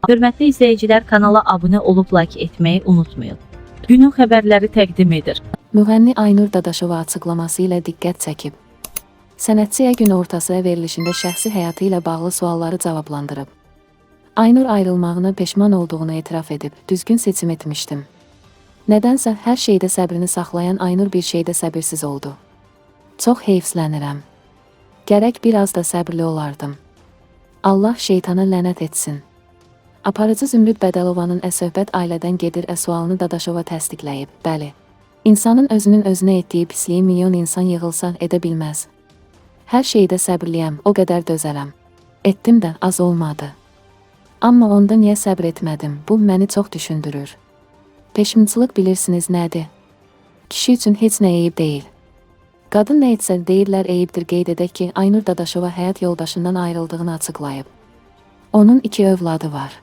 Hörmətli izləyicilər, kanala abunə olub like etməyi unutmayın. Günün xəbərləri təqdim edir. Müğənni Aynur Dadaşova açıqlaması ilə diqqət çəkib. Sənətçiyə gün ortası verilişində şəxsi həyatı ilə bağlı sualları cavablandırıb. Aynur ayrılmağına peşman olduğunu etiraf edib, düzgün seçim etmişdim. Nədənsə hər şeydə səbrini saxlayan Aynur bir şeydə səbirsiz oldu. Çox heyfslənirəm. Gərək biraz da səbirli olardım. Allah şeytana lənət etsin. Aparıcı Zümrüd Bədəlovanın söhbət ailədən gedir sualını Dadaşova təsdiqləyib. Bəli, insanın özünün özünə etdiyi pisliyi milyon insan yığılsa edə bilməz. Hər şeydə səbirliyəm, o qədər dözərəm. Etdim də az olmadı. Amma onda niyə səbr etmədim, bu məni çox düşündürür. Peşmançılıq bilirsiniz nədir? Kişi üçün heç nə eyib deyil. Qadın nə etsə deyirlər eyibdir. Qeyd edək ki, Aynur Dadaşova həyat yoldaşından ayrıldığını açıqlayıb. Onun 2 övladı var.